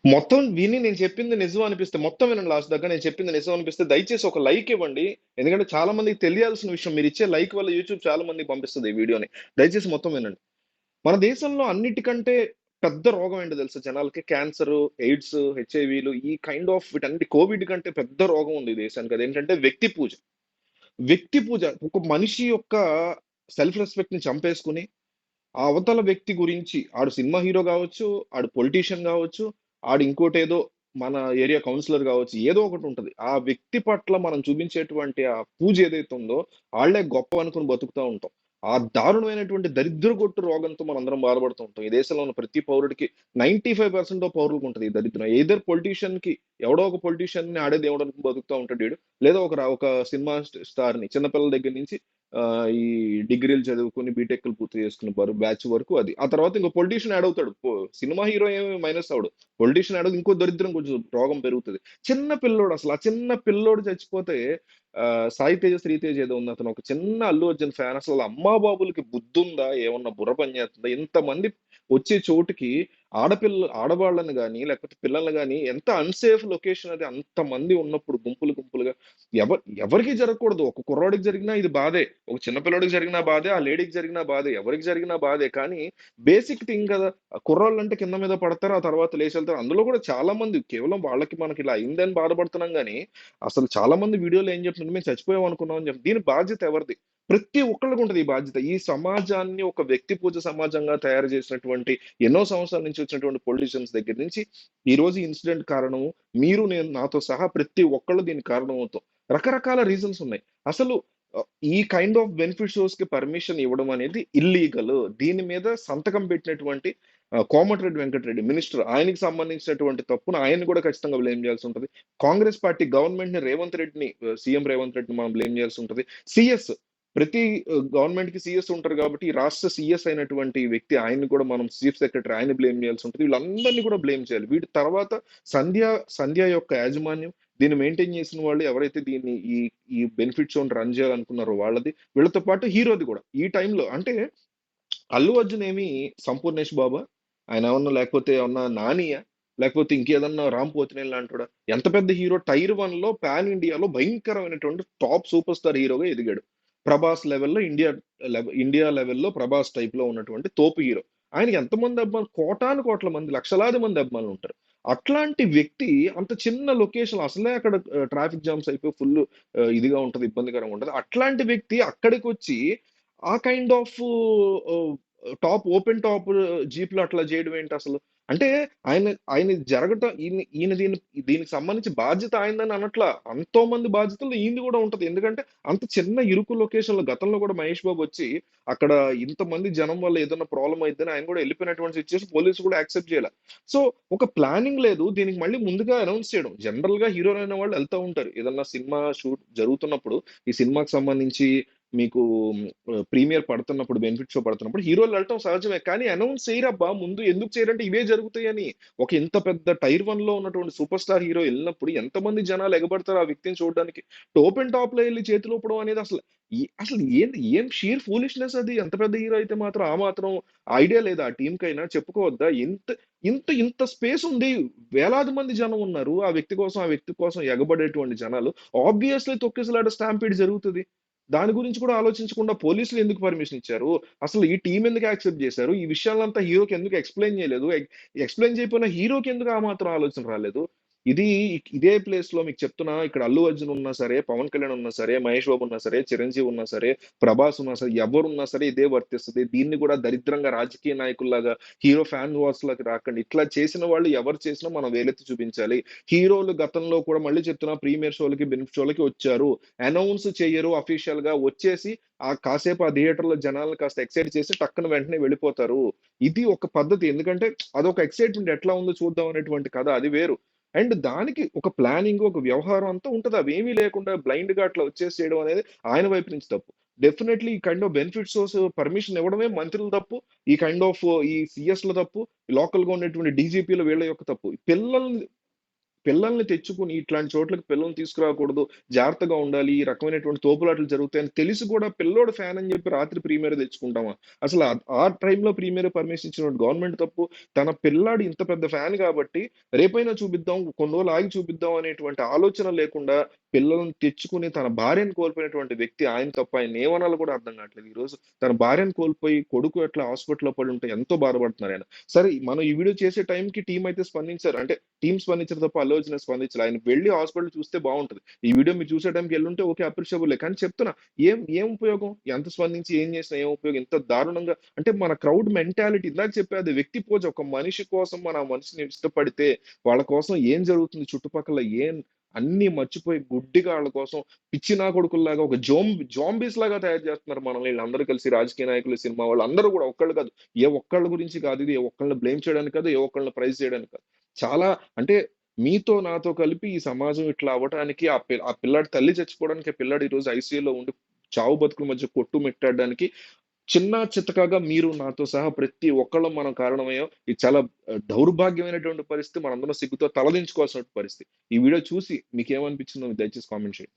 మొత్తం విని నేను చెప్పింది నిజం అనిపిస్తే మొత్తం వినండి లాస్ట్ దాకా. నేను చెప్పింది నిజం అనిపిస్తే దయచేసి ఒక లైక్ ఇవ్వండి. ఎందుకంటే చాలా మందికి తెలియాల్సిన విషయం. మీరు ఇచ్చే లైక్ వల్ల యూట్యూబ్ చాలా మందికి పంపిస్తుంది ఈ వీడియోని. దయచేసి మొత్తం వినండి. మన దేశంలో అన్నిటికంటే పెద్ద రోగం ఏంటో తెలుసా జనాలకి? క్యాన్సర్, ఎయిడ్స్, హెచ్ఐవీలు, ఈ కైండ్ ఆఫ్ వీటన్నిటి కోవిడ్ కంటే పెద్ద రోగం ఉంది ఈ దేశానికి. అదేంటంటే వ్యక్తి పూజ. వ్యక్తి పూజ. ఒక మనిషి యొక్క సెల్ఫ్ రెస్పెక్ట్ ని చంపేసుకుని ఆ అవతల వ్యక్తి గురించి, ఆడు సినిమా హీరో కావచ్చు, ఆడు పొలిటీషియన్ కావచ్చు, ఆడు ఇంకోటేదో మన ఏరియా కౌన్సిలర్ కావచ్చు, ఏదో ఒకటి ఉంటది. ఆ వ్యక్తి పట్ల మనం చూపించేటువంటి ఆ పూజ ఏదైతే ఉందో, ఆళ్ళే గొప్ప అనుకుని బతుకుతా ఉంటాం. ఆ దారుణమైనటువంటి దరిద్రగొట్టు రోగంతో మనందరం బాధపడుతూ ఉంటాం. ఈ దేశంలో ఉన్న ప్రతి పౌరుడికి 95% ఆఫ్ పౌరులకు ఉంటది ఈ దరిద్రం. ఎయిదర్ పొలిటీషియన్ కి ఎవడో ఒక పొలిటీషియన్ ని ఆడే దేవుడు అనుకుని బతుకుతా ఉంటాడు ఈడు. లేదా ఒక సినిమా స్టార్ ని చిన్నపిల్లల దగ్గర నుంచి ఈ డిగ్రీలు చదువుకొని బీటెక్లు పూర్తి చేసుకున్న బ్యాచ్ వరకు అది. ఆ తర్వాత ఇంకో పొలిటీషియన్ యాడ్ అవుతాడు. సినిమా హీరో ఏమి మైనస్ అవడు. పొలిటీషియన్ యాడ్ ఇంకో దరిద్రం కొంచెం రోగం పెరుగుతది. చిన్న పిల్లోడు అసలు ఆ చిన్న పిల్లోడు చచ్చిపోతే సాయి తేజ, శ్రీతేజ ఏదో ఉంది. అతను ఒక చిన్న అల్లు అర్జున్ ఫ్యాన్. అసలు అమ్మా బాబులకి బుద్ధుందా? ఏమన్నా బుర్ర పని చేస్తుందా? ఇంతమంది వచ్చే చోటుకి ఆడవాళ్ళని గాని, లేకపోతే పిల్లల్ని గాని ఎంత అన్‌సేఫ్ లొకేషన్ అది. అంతమంది ఉన్నప్పుడు గుంపులు గుంపులుగా ఎవరికీ జరగకూడదు. ఒక కుర్రోడికి జరిగినా ఇది బాధే. ఒక చిన్న పిల్లోడికి జరిగినా బాధే. ఆ లేడీకి జరిగినా బాధే. ఎవరికి జరిగినా బాధే. కానీ బేసిక్ థింగ్ కదా! కుర్రోళ్ళంటే కింద మీద పడతారు. ఆ తర్వాత లేచెళ్తారు. అందులో కూడా చాలా మంది కేవలం వాళ్ళకి మనకి ఇలా అయిందని బాధపడుతున్నాం గానీ, అసలు చాలా మంది వీడియోలో ఏం చెప్తున్నారు, మేము చచ్చిపోయాం అనుకున్నాం అని చెప్పి. దీని బాధ్యత ఎవరిది? ప్రతి ఒక్కళ్ళకి ఉంటది ఈ బాధ్యత. ఈ సమాజాన్ని ఒక వ్యక్తి పూజ సమాజంగా తయారు చేసినటువంటి ఎన్నో సంవత్సరాల నుంచి వచ్చినటువంటి పొలిటీషియన్స్ దగ్గర నుంచి ఈ రోజు ఇన్సిడెంట్ కారణము మీరు, నేను, నాతో సహా ప్రతి ఒక్కళ్ళు దీనికి కారణమవుతాం. రకరకాల రీజన్స్ ఉన్నాయి. అసలు ఈ కైండ్ ఆఫ్ బెనిఫిట్ షోస్ కి పర్మిషన్ ఇవ్వడం అనేది ఇల్లీగల్. దీని మీద సంతకం పెట్టినటువంటి కోమటిరెడ్డి వెంకటరెడ్డి మినిస్టర్, ఆయనకి సంబంధించినటువంటి తప్పును ఆయన్ని కూడా ఖచ్చితంగా బ్లేమ్ చేయాల్సి ఉంటది. కాంగ్రెస్ పార్టీ గవర్నమెంట్ ని రేవంత్ రెడ్డిని సీఎం రేవంత్ రెడ్డిని మనం బ్లేమ్ చేయాల్సి ఉంటది. సీఎస్ ప్రతి గవర్నమెంట్ కి సీఎస్ ఉంటారు కాబట్టి ఈ రాష్ట్ర సీఎస్ అయినటువంటి వ్యక్తి ఆయన్ని కూడా మనం చీఫ్ సెక్రటరీ ఆయన బ్లేమ్ చేయాల్సి ఉంటుంది. వీళ్ళందరినీ కూడా బ్లేమ్ చేయాలి. వీటి తర్వాత సంధ్య సంధ్య యొక్క యాజమాన్యం, దీన్ని మెయింటైన్ చేసిన వాళ్ళు ఎవరైతే దీన్ని ఈ ఈ బెనిఫిట్ షోని రన్ చేయాలనుకున్నారో వాళ్ళది, వీళ్ళతో పాటు హీరోది కూడా. ఈ టైంలో అంటే అల్లు అర్జున్ ఏమి సంపూర్ణేష్ బాబా? ఆయన ఏమన్నా లేకపోతే ఏమన్నా నానియా? లేకపోతే ఇంకేదన్నా రామ్ పోతినేని లాంటోడా? ఎంత పెద్ద హీరో టైర్ 1 లో పాన్ ఇండియాలో భయంకరమైనటువంటి టాప్ సూపర్ స్టార్ హీరోగా ఎదిగాడు. ప్రభాస్ లెవెల్‌లో ఇండియా లెవెల్‌లో ప్రభాస్ టైప్‌లో ఉన్నటువంటి తోపు హీరో. ఆయనకి ఎంతమంది అభిమానులు? కోటాను కోట్ల మంది, లక్షలాది మంది అభిమానులు ఉంటారు. అట్లాంటి వ్యక్తి అంత చిన్న లొకేషన్ అసలే అక్కడ ట్రాఫిక్ జామ్స్ అయిపోయి ఫుల్ ఇదిగా ఉంటది, ఇబ్బందికరంగా ఉంటది. అట్లాంటి వ్యక్తి అక్కడికొచ్చి ఆ కైండ్ ఆఫ్ ఓపెన్ టాప్ జీప్‌లో అట్లా చేయడం ఏంటసలు? అంటే ఆయన జరగటం ఈయన దీనికి సంబంధించి బాధ్యత ఆయనదని అనట్లా. ఎంతో మంది బాధ్యతల్లో ఈయనది కూడా ఉంటది. ఎందుకంటే అంత చిన్న ఇరుకు లొకేషన్‌లో గతంలో కూడా మహేష్ బాబు వచ్చి అక్కడ ఇంతమంది జనం వల్ల ఏదైనా ప్రాబ్లమ్ అయిద్దని ఆయన కూడా వెళ్ళిపోయినటువంటి సిట్యుయేషన్ పోలీసులు కూడా యాక్సెప్ట్ చేయల. సో, ఒక ప్లానింగ్ లేదు. దీనికి మళ్ళీ ముందుగా అనౌన్స్ చేయడం. జనరల్‌గా హీరోలైన వాళ్ళు ఎళ్తా ఉంటారు. ఏదన్నా సినిమా షూట్ జరుగుతున్నప్పుడు ఈ సినిమాకి సంబంధించి మీకు ప్రీమియర్ పడుతున్నప్పుడు, బెనిఫిట్ షో పడుతున్నప్పుడు హీరోలు వెళ్ళటం సహజమే. కానీ అనౌన్స్ చేయరబ్బా! ముందు ఎందుకు చేయరంటే ఇవే జరుగుతాయని. ఒక ఇంత పెద్ద టైర్ 1లో ఉన్నటువంటి సూపర్ స్టార్ హీరో ఎళ్ళినప్పుడు ఎంతమంది జనాలు ఎగబడతారు ఆ వ్యక్తిని చూడడానికి. ఓపెన్ టాప్‌లో ఎళ్లి చేతులూపడం అనేది అసలు ఏంది? ఏం షీర్ ఫూలిష్‌నెస్ అది. ఎంత పెద్ద హీరో అయితే మాత్రం ఆ మాత్రం ఐడియా లేదా ఆ టీమ్‌కైనా? చెప్పుకోవద్దా? ఇంత ఇంత స్పేస్ ఉంది. వేలాది మంది జనం ఉన్నారు. ఆ వ్యక్తి కోసం ఎగబడేటువంటి జనాలు. ఆబ్వియస్‌లీ తొక్కిసలాట స్టాంపీడ్ జరుగుతది. దాని గురించి కూడా ఆలోచించకుండా పోలీసులు ఎందుకు పర్మిషన్ ఇచ్చారు? అసలు ఈ టీమ్ ఎందుకు యాక్సెప్ట్ చేశారు? ఈ విషయాలంతా హీరోకి ఎందుకు ఎక్స్‌ప్లెయిన్ చేయలేదు? ఎక్స్‌ప్లెయిన్ చేయకపోయినా హీరోకి ఎందుకు ఆ మాత్రం ఆలోచన రాలేదు? ఇది ఇదే ప్లేస్‌లో మీకు చెప్తున్నా, ఇక్కడ అల్లు అర్జున్ ఉన్నా సరే, పవన్ కళ్యాణ్ ఉన్నా సరే, మహేష్ బాబు ఉన్నా సరే, చిరంజీవి ఉన్నా సరే, ప్రభాస్ ఉన్నా సరే, ఎవరున్నా సరే ఇదే వర్తిస్తది. దీన్ని కూడా దరిద్రంగా రాజకీయ నాయకుల్లాగా హీరో ఫ్యాన్ వార్స్‌లోకి రాకండి. ఇట్లా చేసిన వాళ్ళు ఎవరు చేసినా మనం వేలెత్తి చూపించాలి. హీరోలు గతంలో కూడా మళ్ళీ చెప్తున్నా ప్రీమియర్ షోలకి, బెనిఫిట్ షోలకి వచ్చారు. అనౌన్స్ చెయ్యరు అఫీషియల్‌గా. వచ్చేసి కాసేపు ఆ థియేటర్‌లో జనాల్ని కాస్త ఎక్సైట్ చేసి టక్కున వెంటనే వెళ్ళిపోతారు. ఇది ఒక పద్ధతి. ఎందుకంటే అదొక ఎక్సైట్‌మెంట్ ఎట్లా ఉందో చూద్దాం అనేటువంటి కథ అది వేరు. అండ్ దానికి ఒక ప్లానింగ్, ఒక వ్యవహారం అంతా ఉంటది. అవేమీ లేకుండా బ్లైండ్‌గా అట్లా వచ్చేసి చేయడం అనేది ఆయన వైపు నుంచి తప్పు. డెఫినైట్‌లీ ఈ kind of benefit shows permission ఇవ్వడమే మంత్రుల తప్పు. ఈ కైండ్ ఆఫ్ ఈ సీఎస్‌ల తప్పు. లోకల్‌గా ఉన్నటువంటి డీజీపీలు వీళ్ళ యొక్క తప్పు. పిల్లల్ని తెచ్చుకొని ఇట్లాంటి చోట్లకి పిల్లల్ని తీసుకురాకూడదు, జాగ్రత్తగా ఉండాలి, ఈ రకమైనటువంటి తోపులాటలు జరుగుతాయని తెలిసి కూడా పిల్లోడు ఫ్యాన్ అని చెప్పి రాత్రి ప్రీమియర్ తెచ్చుకుంటామా? అసలు ఆ టైంలో ప్రీమియర్ పర్మిషన్ ఇచ్చిన గవర్నమెంట్ తప్పు. తన పిల్లాడు ఇంత పెద్ద ఫ్యాన్ కాబట్టి రేపైనా చూపిద్దాం, కొన్ని రోజులు ఆగి చూపిద్దాం అనేటువంటి ఆలోచన లేకుండా పిల్లల్ని తెచ్చుకొని తన భార్యను కోల్పోయినటువంటి వ్యక్తి ఆయన తప్ప. ఆయన్ని ఏమనాలో కూడా అర్థం కావట్లేదు. ఈరోజు తన భార్యను కోల్పోయి కొడుకు ఎట్లా హాస్పిటల్‌లో పడి ఉంటే ఎంతో బాధపడుతున్నారు ఆయన. సరే మనం ఈ వీడియో చేసే టైంకి టీమ్ అయితే స్పందించారు. అంటే టీమ్ స్పందించారు తప్ప అల్లు అర్జున్ స్పందించలే. ఆయన వెళ్లి హాస్పిటల్ చూస్తే బావుంటది. ఈ వీడియో మీరు చూసే టైంకి ఎళ్లుంటే ఓకే. అప్రిషియబులే. కానీ చెప్తున్నా ఏం ఏం ఉపయోగం? ఎంత స్పందించి ఏం చేసినా ఏం ఉపయోగం? ఇంత దారుణంగా అంటే మన క్రౌడ్ మెంటాలిటీ ఇందాక చెప్పా అది వ్యక్తి పూజ. ఒక మనిషి కోసం మనం ఆ మనిషిని ఇష్టపడితే వాళ్ళ కోసం ఏం జరుగుతుంది చుట్టుపక్కల అన్నీ మర్చిపోయి గుడ్డిగా ఆళ్ళ కోసం పిచ్చి నా కొడుకుల్లాగా ఒక జాంబీస్ లాగా తయారు చేస్తున్నారు మనల్ని ఈళ్ళందరూ కలిసి రాజకీయ నాయకులు, సినిమా వాళ్ళు అందరూ గూడా ఒక్కళ్ళు కాదు. ఏ ఒక్కళ్ళ గురించి కాదు ఇది. ఏ ఒక్కళ్ళని బ్లేమ్ చేయడానికి కాదు. ఏ ఒక్కళ్ళని ప్రైజ్ చేయడానికి కాదు. చాలా అంటే మీతో నాతో కలిపి ఈ సమాజం ఇట్లా అవ్వటానికి ఆ పిల్లాడి తల్లి చచ్చిపోవడానికి ఆ పిల్లాడు ఈరోజు ఐసీయూలో ఉండి చావు బతుకుల మధ్య కొట్టుమిట్టాడడానికి చిన్న చితకగా మీరు నాతో సహా ప్రతి ఒక్కళ్ళం మనం కారణమయ్యాం. ఇది చాలా దౌర్భాగ్యమైనటువంటి పరిస్థితి. మనందరం సిగ్గుతో తలదించుకోవాల్సిన పరిస్థితి. ఈ వీడియో చూసి మీకేమనిపించిందో దయచేసి కామెంట్ చేయండి.